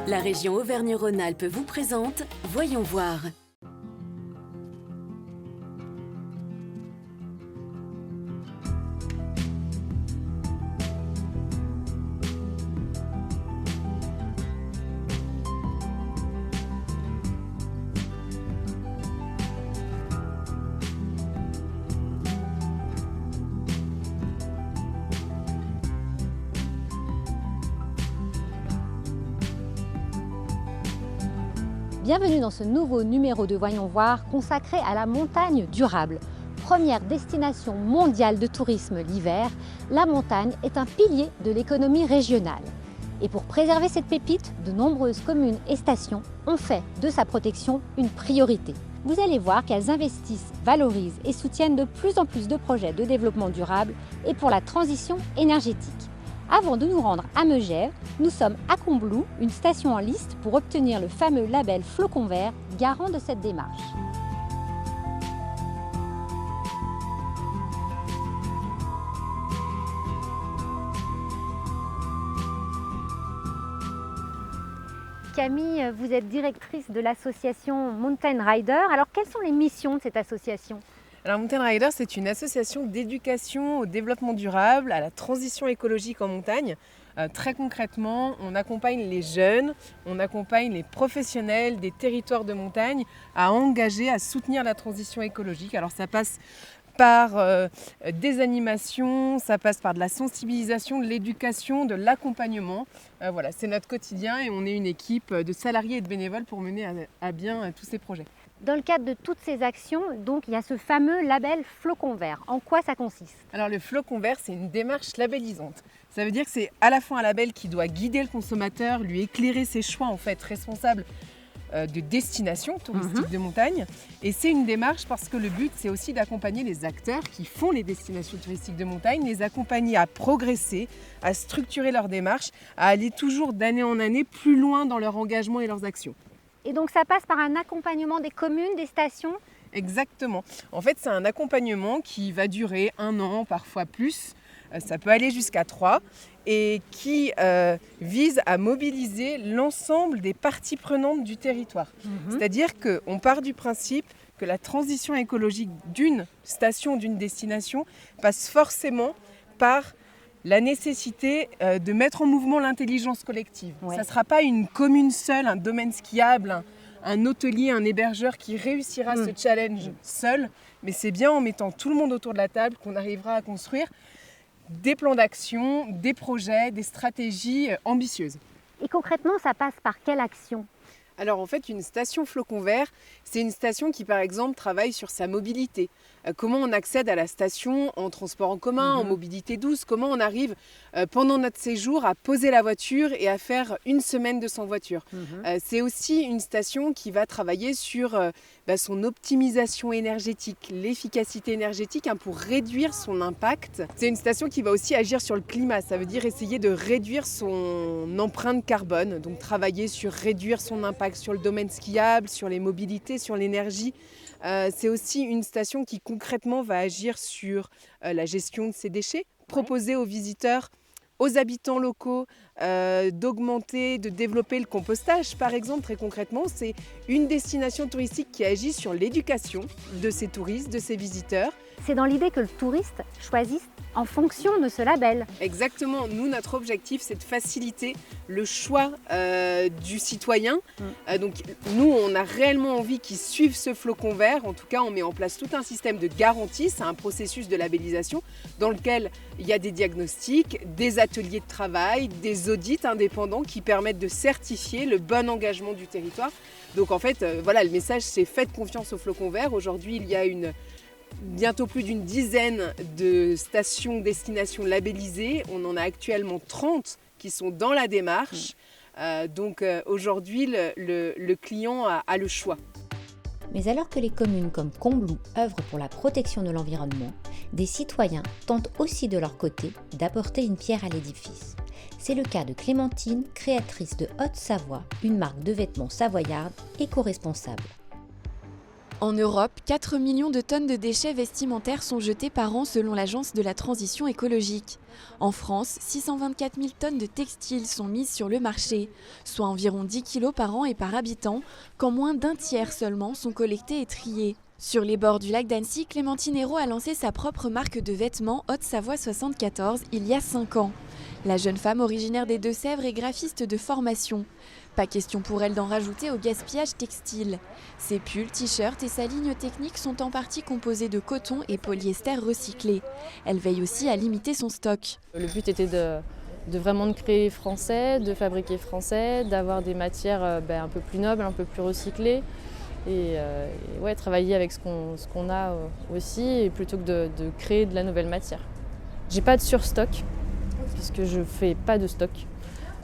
La région Auvergne-Rhône-Alpes vous présente Voyons voir. Bienvenue dans ce nouveau numéro de Voyons voir consacré à la montagne durable. Première destination mondiale de tourisme l'hiver, la montagne est un pilier de l'économie régionale. Et pour préserver cette pépite, de nombreuses communes et stations ont fait de sa protection une priorité. Vous allez voir qu'elles investissent, valorisent et soutiennent de plus en plus de projets de développement durable et pour la transition énergétique. Avant de nous rendre à Megève, nous sommes à Combloux, une station en liste pour obtenir le fameux label Flocon Vert, garant de cette démarche. Camille, vous êtes directrice de l'association Mountain Rider. Alors, quelles sont les missions de cette association ? Alors Mountain Rider, c'est une association d'éducation au développement durable, à la transition écologique en montagne. Très concrètement, on accompagne les jeunes, on accompagne les professionnels des territoires de montagne à engager, à soutenir la transition écologique. Alors ça passe par des animations, ça passe par de la sensibilisation, de l'éducation, de l'accompagnement. Voilà, c'est notre quotidien et on est une équipe de salariés et de bénévoles pour mener à bien tous ces projets. Dans le cadre de toutes ces actions, donc, il y a ce fameux label Flocon Vert. En quoi ça consiste ? Alors le Flocon Vert, c'est une démarche labellisante. Ça veut dire que c'est à la fois un label qui doit guider le consommateur, lui éclairer ses choix en fait responsables de destination touristique de montagne. Et c'est une démarche parce que le but, c'est aussi d'accompagner les acteurs qui font les destinations touristiques de montagne, les accompagner à progresser, à structurer leur démarche, à aller toujours d'année en année plus loin dans leur engagement et leurs actions. Et donc ça passe par un accompagnement des communes, des stations ? Exactement. En fait, c'est un accompagnement qui va durer 1 an, parfois plus. Ça peut aller jusqu'à 3 et qui vise à mobiliser l'ensemble des parties prenantes du territoire. C'est-à-dire qu'on part du principe que la transition écologique d'une station, d'une destination passe forcément par la nécessité de mettre en mouvement l'intelligence collective. Ouais. Ça ne sera pas une commune seule, un domaine skiable, un hôtelier, un hébergeur qui réussira ce challenge seul, mais c'est bien en mettant tout le monde autour de la table qu'on arrivera à construire des plans d'action, des projets, des stratégies ambitieuses. Et concrètement, ça passe par quelle action ? Alors en fait, une station Flocon Vert, c'est une station qui par exemple travaille sur sa mobilité. Comment on accède à la station en transport en commun, en mobilité douce, comment on arrive pendant notre séjour à poser la voiture et à faire 1 semaine de sans voiture. C'est aussi une station qui va travailler sur son optimisation énergétique, l'efficacité énergétique pour réduire son impact. C'est une station qui va aussi agir sur le climat, ça veut dire essayer de réduire son empreinte carbone, donc travailler sur réduire son impact sur le domaine skiable, sur les mobilités, sur l'énergie. C'est aussi une station qui concrètement va agir sur la gestion de ses déchets, proposer aux visiteurs, aux habitants locaux d'augmenter, de développer le compostage par exemple. Très concrètement, c'est une destination touristique qui agit sur l'éducation de ses touristes, de ses visiteurs. C'est dans l'idée que le touriste choisisse en fonction de ce label. Exactement. Nous, notre objectif, c'est de faciliter le choix du citoyen. Donc, nous, on a réellement envie qu'ils suivent ce flocon vert. En tout cas, on met en place tout un système de garantie. C'est un processus de labellisation dans lequel il y a des diagnostics, des ateliers de travail, des audits indépendants qui permettent de certifier le bon engagement du territoire. Donc, en fait, le message, c'est faites confiance au flocon vert. Aujourd'hui, il y a bientôt plus d'une dizaine de stations destinations labellisées. On en a actuellement 30 qui sont dans la démarche. Donc aujourd'hui, le client a le choix. Mais alors que les communes comme Combloux œuvrent pour la protection de l'environnement, des citoyens tentent aussi de leur côté d'apporter une pierre à l'édifice. C'est le cas de Clémentine, créatrice de Haute-Savoie, une marque de vêtements savoyarde éco-responsable. En Europe, 4 millions de tonnes de déchets vestimentaires sont jetées par an selon l'Agence de la transition écologique. En France, 624 000 tonnes de textiles sont mises sur le marché, soit environ 10 kilos par an et par habitant, quand moins d'un tiers seulement sont collectés et triés. Sur les bords du lac d'Annecy, Clémentine Hérault a lancé sa propre marque de vêtements Haute-Savoie 74 il y a 5 ans. La jeune femme originaire des Deux-Sèvres est graphiste de formation. Pas question pour elle d'en rajouter au gaspillage textile. Ses pulls, t-shirts et sa ligne technique sont en partie composés de coton et polyester recyclé. Elle veille aussi à limiter son stock. Le but était de vraiment de créer français, de fabriquer français, d'avoir des matières un peu plus nobles, un peu plus recyclées. Et ouais, travailler avec ce qu'on a aussi, et plutôt que de créer de la nouvelle matière. J'ai pas de surstock, puisque je fais pas de stock.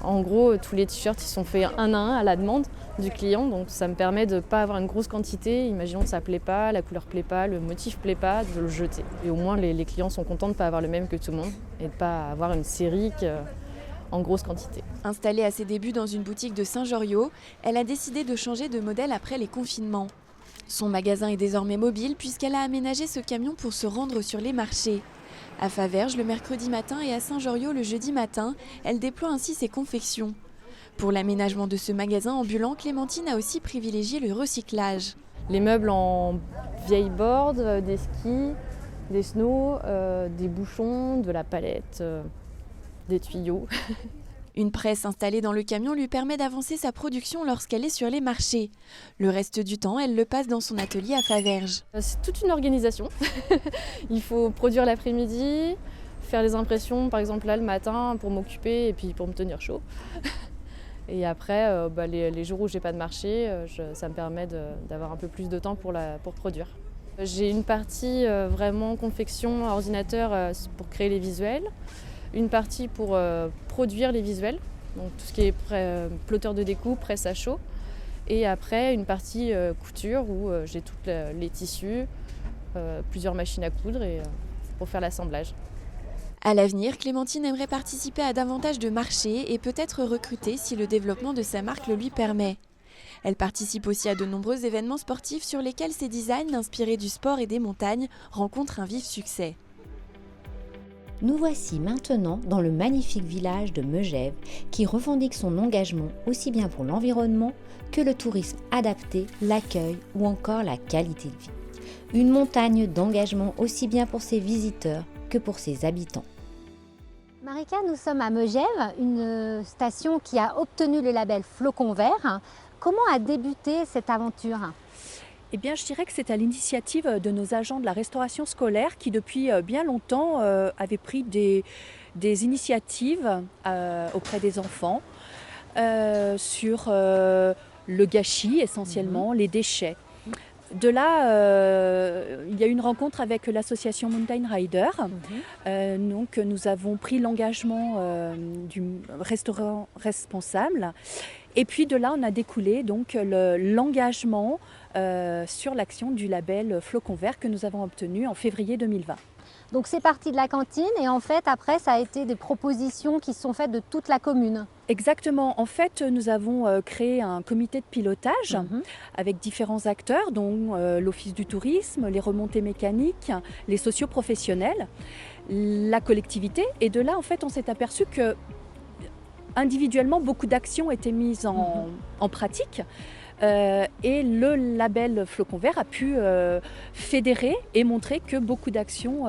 En gros, tous les t-shirts ils sont faits un à un à la demande du client, donc ça me permet de ne pas avoir une grosse quantité. Imaginons que ça ne plaît pas, la couleur ne plaît pas, le motif ne plaît pas, de le jeter. Et au moins les clients sont contents de ne pas avoir le même que tout le monde et de ne pas avoir une série en grosse quantité. Installée à ses débuts dans une boutique de Saint-Joriot, elle a décidé de changer de modèle après les confinements. Son magasin est désormais mobile puisqu'elle a aménagé ce camion pour se rendre sur les marchés. À Faverges le mercredi matin et à Saint-Joriot le jeudi matin, elle déploie ainsi ses confections. Pour l'aménagement de ce magasin ambulant, Clémentine a aussi privilégié le recyclage. Les meubles en vieille board, des skis, des snows, des bouchons, de la palette, des tuyaux. Une presse installée dans le camion lui permet d'avancer sa production lorsqu'elle est sur les marchés. Le reste du temps, elle le passe dans son atelier à Faverges. C'est toute une organisation. Il faut produire l'après-midi, faire les impressions par exemple là le matin pour m'occuper et puis pour me tenir chaud. Et après, les jours où j'ai pas de marché, ça me permet d'avoir un peu plus de temps pour produire. J'ai une partie vraiment confection, ordinateur pour créer les visuels. Une partie pour produire les visuels, donc tout ce qui est plotteur de découpe, presse à chaud. Et après, une partie couture où j'ai tous les tissus, plusieurs machines à coudre pour faire l'assemblage. À l'avenir, Clémentine aimerait participer à davantage de marchés et peut-être recruter si le développement de sa marque le lui permet. Elle participe aussi à de nombreux événements sportifs sur lesquels ses designs, inspirés du sport et des montagnes, rencontrent un vif succès. Nous voici maintenant dans le magnifique village de Megève qui revendique son engagement aussi bien pour l'environnement que le tourisme adapté, l'accueil ou encore la qualité de vie. Une montagne d'engagement aussi bien pour ses visiteurs que pour ses habitants. Marika, nous sommes à Megève, une station qui a obtenu le label Flocon Vert. Comment a débuté cette aventure ? Eh bien, je dirais que c'est à l'initiative de nos agents de la restauration scolaire qui, depuis bien longtemps, avaient pris des initiatives auprès des enfants sur le gâchis essentiellement, les déchets. De là, il y a eu une rencontre avec l'association Mountain Rider. Donc, nous avons pris l'engagement du restaurant responsable. Et puis de là, on a découlé donc l'engagement sur l'action du label Flocon Vert que nous avons obtenu en février 2020. Donc c'est parti de la cantine et en fait après ça a été des propositions qui sont faites de toute la commune. Exactement. En fait, nous avons créé un comité de pilotage avec différents acteurs, dont l'Office du tourisme, les remontées mécaniques, les socioprofessionnels, la collectivité. Et de là, en fait, on s'est aperçu que individuellement, beaucoup d'actions étaient mises en pratique. Et le label Flocon Vert a pu fédérer et montrer que beaucoup d'actions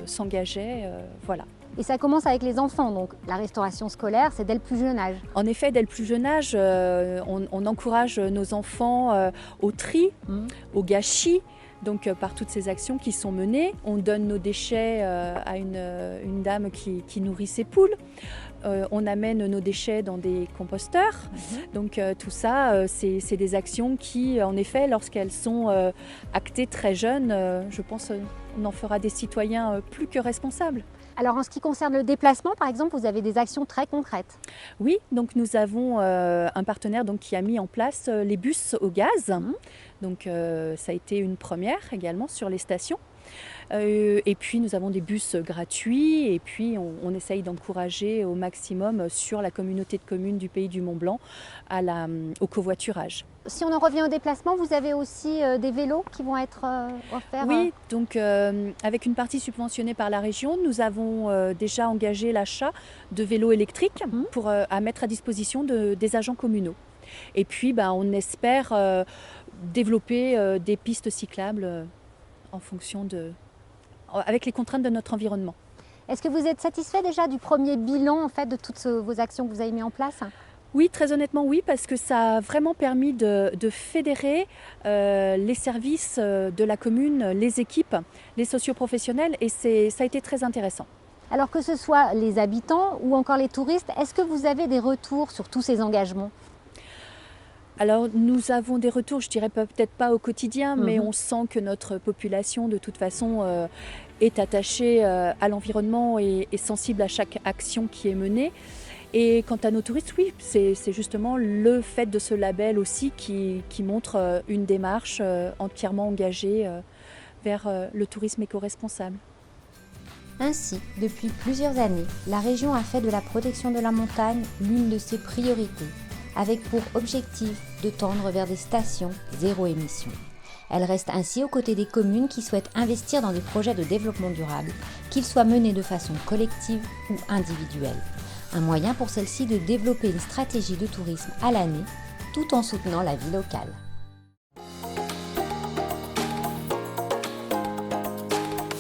s'engageaient. Voilà. Et ça commence avec les enfants, donc la restauration scolaire, c'est dès le plus jeune âge. En effet, dès le plus jeune âge, on encourage nos enfants au tri, au gâchis. Donc par toutes ces actions qui sont menées, on donne nos déchets à une dame qui nourrit ses poules. On amène nos déchets dans des composteurs. Donc tout ça, c'est des actions qui, en effet, lorsqu'elles sont actées très jeunes, je pense on en fera des citoyens plus que responsables. Alors en ce qui concerne le déplacement, par exemple, vous avez des actions très concrètes. Oui, donc nous avons un partenaire qui a mis en place les bus au gaz. Donc ça a été une première également sur les stations. Et puis nous avons des bus gratuits et puis on essaye d'encourager au maximum sur la communauté de communes du Pays du Mont-Blanc au covoiturage. Si on en revient au déplacement, vous avez aussi des vélos qui vont être offerts? Oui, donc avec une partie subventionnée par la région, nous avons déjà engagé l'achat de vélos électriques à mettre à disposition des agents communaux. Et puis on espère développer des pistes cyclables avec les contraintes de notre environnement. Est-ce que vous êtes satisfait déjà du premier bilan en fait, de toutes vos actions que vous avez mises en place? Oui, très honnêtement oui, parce que ça a vraiment permis de fédérer les services de la commune, les équipes, les socioprofessionnels et ça a été très intéressant. Alors que ce soit les habitants ou encore les touristes, est-ce que vous avez des retours sur tous ces engagements? Alors nous avons des retours, je dirais peut-être pas au quotidien, mais on sent que notre population de toute façon est attachée à l'environnement et est sensible à chaque action qui est menée. Et quant à nos touristes, oui, c'est justement le fait de ce label aussi qui montre une démarche entièrement engagée vers le tourisme éco-responsable. Ainsi, depuis plusieurs années, la région a fait de la protection de la montagne l'une de ses priorités, avec pour objectif de tendre vers des stations zéro émission. Elle reste ainsi aux côtés des communes qui souhaitent investir dans des projets de développement durable, qu'ils soient menés de façon collective ou individuelle. Un moyen pour celle-ci de développer une stratégie de tourisme à l'année, tout en soutenant la vie locale.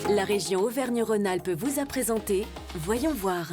La région Auvergne-Rhône-Alpes vous a présenté Voyons voir.